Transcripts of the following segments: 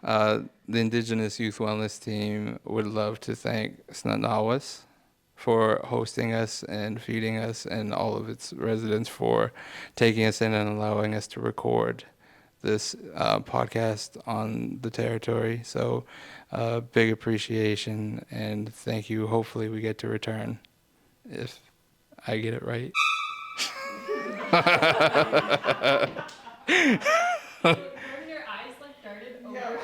The Indigenous Youth Wellness Team would love to thank Snanawas for hosting us and feeding us, and all of its residents for taking us in and allowing us to record this podcast on the territory. So, big appreciation and thank you. Hopefully, we get to return if I get it right. Your eyes like darted over.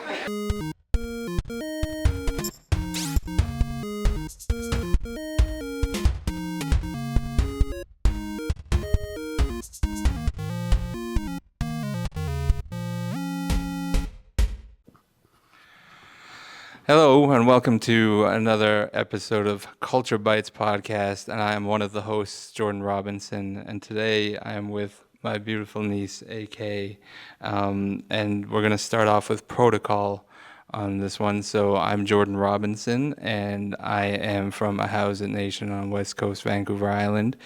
Hello, and welcome to another episode of Culture Bites podcast. And I am one of the hosts, Jordan Robinson. And today I am with my beautiful niece, AK. And we're going to start off with protocol on this one. So I'm Jordan Robinson, and I am from a housing nation on West Coast, Vancouver Island.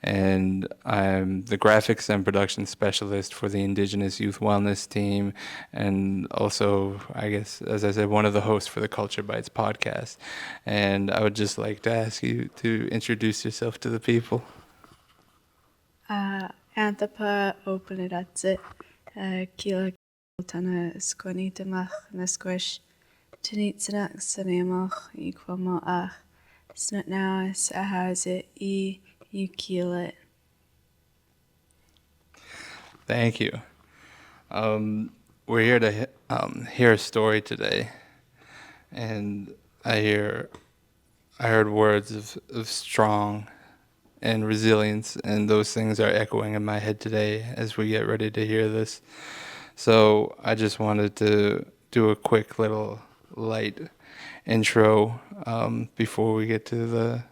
And I'm the graphics and production specialist for the Indigenous Youth Wellness Team, and also, I guess, as I said, one of the hosts for the Culture Bites podcast. And I would just like to ask you to introduce yourself to the people. Anthapa openeratze kila tana skonitamach nasquish tinitsanak sanemach equamo ach snatnaus ahazit e ukilet. Thank you. We're here to hear a story today, and I heard words of strong and resilience, and those things are echoing in my head today as we get ready to hear this. So I just wanted to do a quick little light intro before we get to the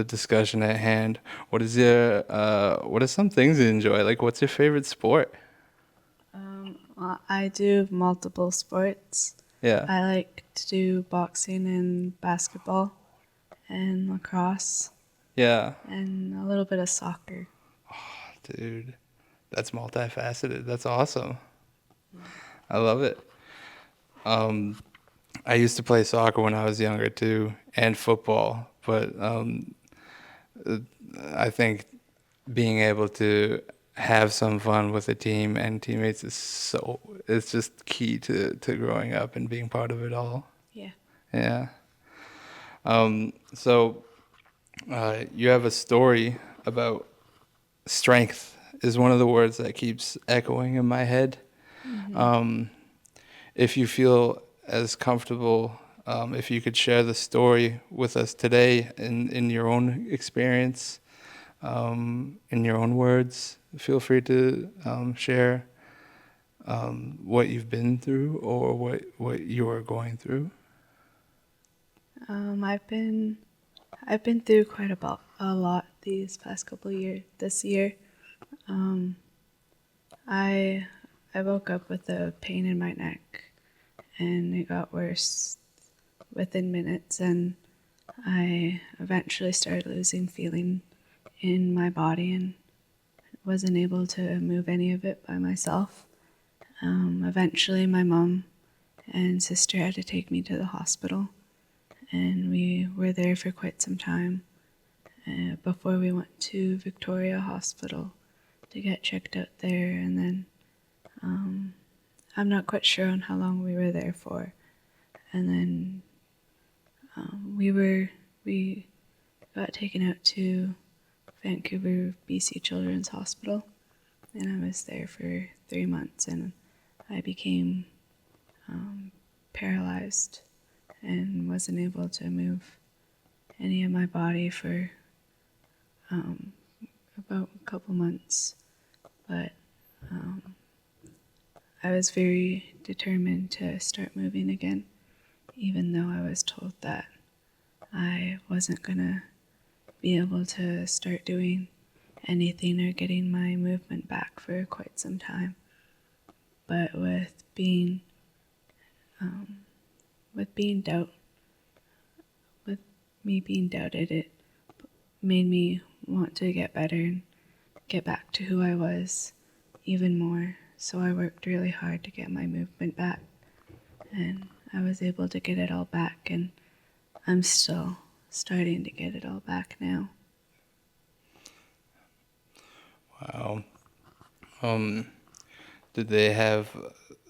discussion at hand. What are some things you enjoy? Like, what's your favorite sport? Well, I do multiple sports. Yeah. I like to do boxing and basketball and lacrosse Yeah. and a little bit of soccer. Dude, that's multifaceted. That's awesome. I love it. I used to play soccer when I was younger too, and football. But I think being able to have some fun with a team and teammates it's just key to growing up and being part of it all. Yeah. Yeah. So you have a story about strength is one of the words that keeps echoing in my head. If you feel as comfortable, if you could share the story with us today in your own experience, in your own words, feel free to share what you've been through or what you are going through. I've been through quite a lot these past couple years. This year, I woke up with a pain in my neck, and it got worse within minutes, and I eventually started losing feeling in my body and wasn't able to move any of it by myself. Eventually, my mom and sister had to take me to the hospital, and we were there for quite some time before we went to Victoria Hospital to get checked out there, and then I'm not quite sure on how long we were there for. And then we got taken out to Vancouver BC Children's Hospital, and I was there for 3 months, and I became paralyzed and wasn't able to move any of my body for about a couple months. But I was very determined to start moving again, even though I was told that I wasn't gonna be able to start doing anything or getting my movement back for quite some time. But with being me being doubted, it made me want to get better and get back to who I was even more. So I worked really hard to get my movement back, and I was able to get it all back, and I'm still starting to get it all back now. Wow. Did they have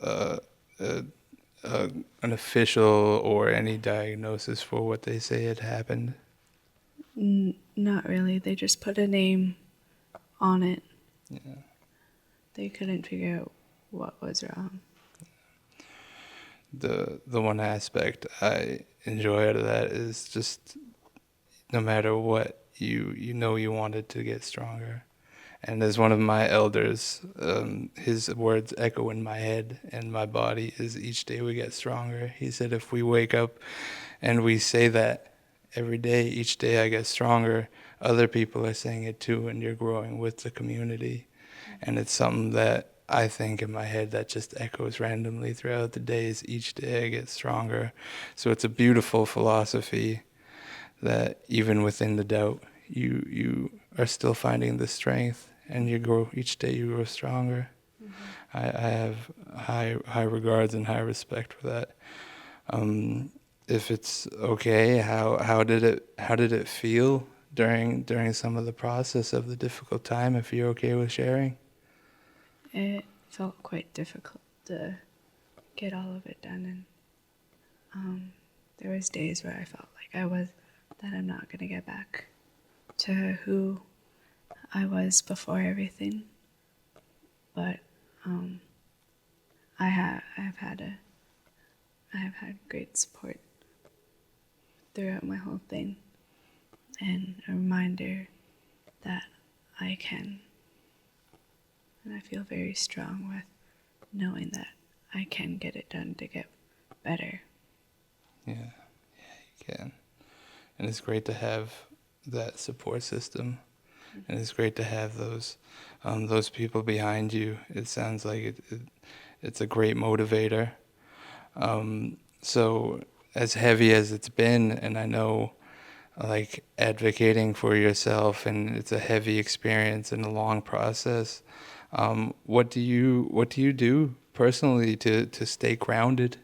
uh, a, an official or any diagnosis for what they say had happened? Not really. They just put a name on it. Yeah. They couldn't figure out what was wrong. The one aspect I enjoy out of that is just no matter what, you know you wanted to get stronger. And as one of my elders, his words echo in my head and my body is each day we get stronger. He said if we wake up and we say that every day, each day I get stronger, other people are saying it too, and you're growing with the community. And it's something that I think in my head that just echoes randomly throughout the days. Each day I get stronger. So it's a beautiful philosophy that even within the doubt, you are still finding the strength, and you grow each day. You grow stronger. I have high regards and high respect for that. If it's okay, how did it feel during some of the process of the difficult time? If you're okay with sharing. It felt quite difficult to get all of it done, and there was days where I felt like that I'm not going to get back to who I was before everything. But I have had great support throughout my whole thing, and a reminder that I can. And I feel very strong with knowing that I can get it done to get better. Yeah, you can. And it's great to have that support system, and it's great to have those people behind you. It sounds like it's a great motivator. So as heavy as it's been, and I know like advocating for yourself, and it's a heavy experience and a long process. What do you do personally to stay grounded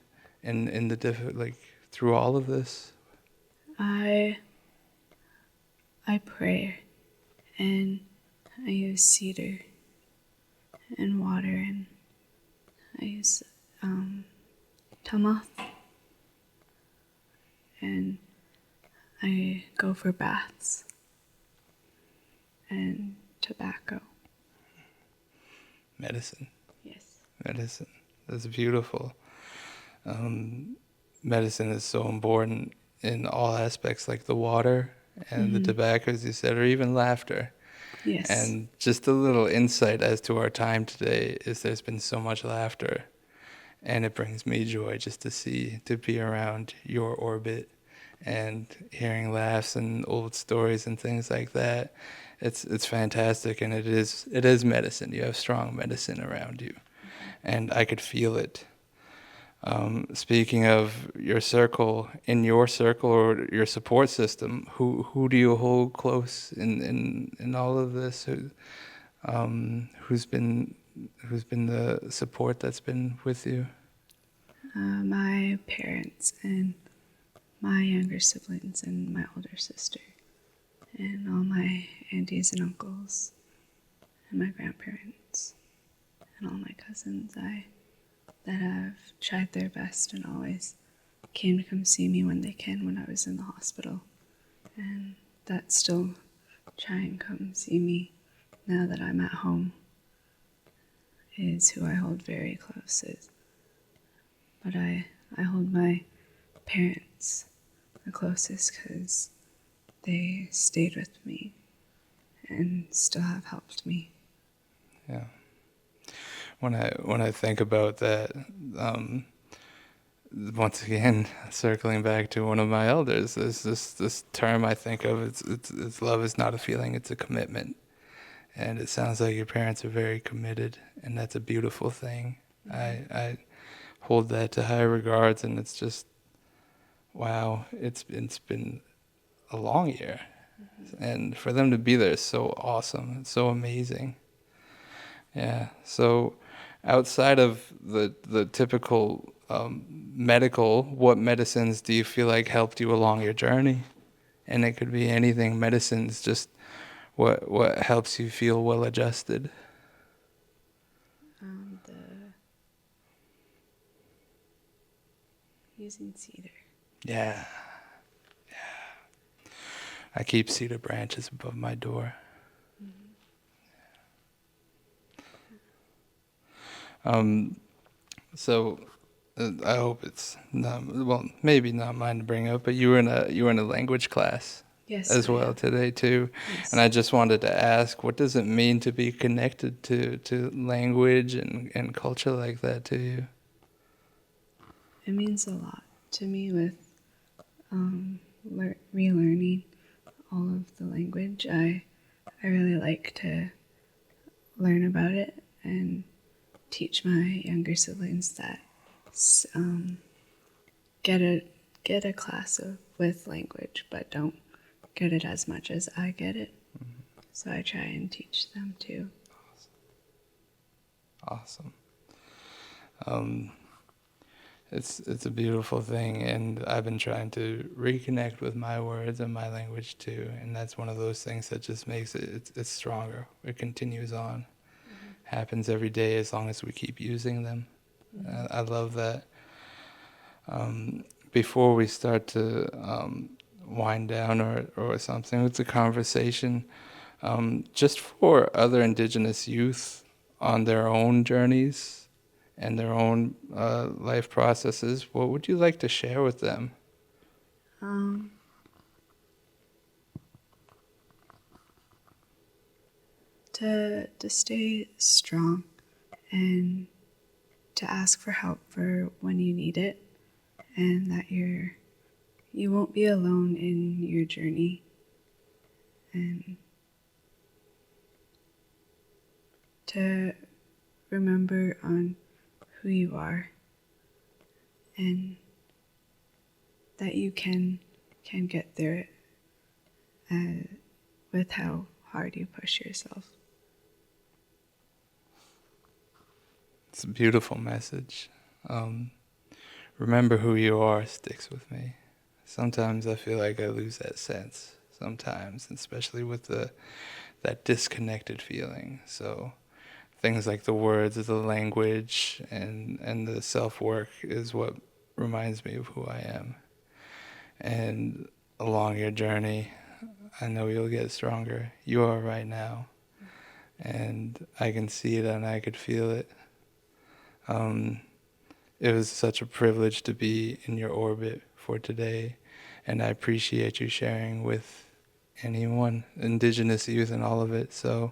in like through all of this? I pray, and I use cedar and water, and I use tamoth, and I go for baths and tobacco. Medicine. Yes. Medicine. That's beautiful. Medicine is so important in all aspects, like the water and the tobacco, as you said, or even laughter. Yes. And just a little insight as to our time today is there's been so much laughter, and it brings me joy just to be around your orbit and hearing laughs and old stories and things like that. It's fantastic, and it is medicine. You have strong medicine around you, and I could feel it. Speaking of your circle, in your circle or your support system, who do you hold close in all of this? Who's been the support that's been with you? My parents and my younger siblings and my older sister and all my aunties and uncles and my grandparents and all my cousins that have tried their best and always came to come see me when they can when I was in the hospital, and that still try and come see me now that I'm at home is who I hold very close. But I hold my parents the closest because they stayed with me and still have helped me. Yeah. When I think about that, once again, circling back to one of my elders, there's this term I think of. It's love is not a feeling; it's a commitment. And it sounds like your parents are very committed, and that's a beautiful thing. I hold that to high regards, and it's just wow. It's been a long year, and for them to be there is so awesome. It's so amazing. Yeah. So outside of the typical medical, what medicines do you feel like helped you along your journey? And it could be anything. Medicines, just what helps you feel well adjusted. The using cedar. Yeah. I keep cedar branches above my door. So I hope it's not, well, maybe not mine to bring up, but you were in a language class Yes, as I well am. today too. Yes. And I just wanted to ask, what does it mean to be connected to language and culture like that to you? It means a lot to me with relearning all of the language. I really like to learn about it and teach my younger siblings that get a class with language, but don't get it as much as I get it. So I try and teach them too. Awesome. It's a beautiful thing, and I've been trying to reconnect with my words and my language too, and that's one of those things that just makes it's stronger. It continues on, happens every day as long as we keep using them. I love that. Before we start to wind down or something with the conversation, just for other Indigenous youth on their own journeys and their own life processes, what would you like to share with them? To stay strong and to ask for help for when you need it, and that you won't be alone in your journey, and to remember on who you are, and that you can get through it with how hard you push yourself. It's a beautiful message. Remember who you are sticks with me. Sometimes I feel like I lose that sense. Sometimes, especially with that disconnected feeling. So things like the words, the language, and the self-work is what reminds me of who I am. And along your journey, I know you'll get stronger. You are right now. And I can see it and I could feel it. It was such a privilege to be in your orbit for today, and I appreciate you sharing with anyone, Indigenous youth and all of it. So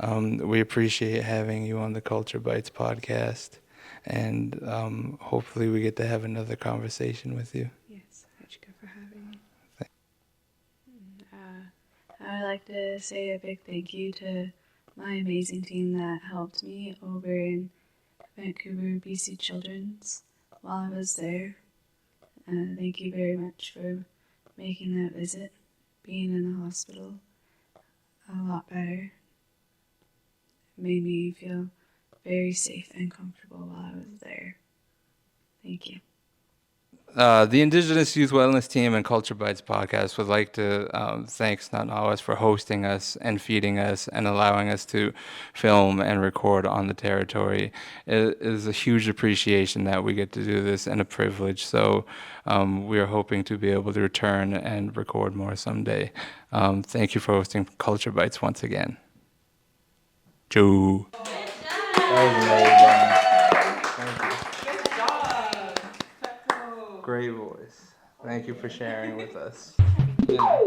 we appreciate having you on the Culture Bites podcast, and hopefully we get to have another conversation with you. Yes, thank you for having me. I would like to say a big thank you to my amazing team that helped me over in Vancouver, BC Children's while I was there. Thank you very much for making that visit, being in the hospital a lot better. It made me feel very safe and comfortable while I was there. Thank you. The Indigenous Youth Wellness Team and Culture Bites podcast would like to thank Snotnawas for hosting us and feeding us and allowing us to film and record on the territory. It is a huge appreciation that we get to do this and a privilege. So we are hoping to be able to return and record more someday. Thank you for hosting Culture Bites once again. Joe. Great voice. Thank you for sharing with us. Yeah.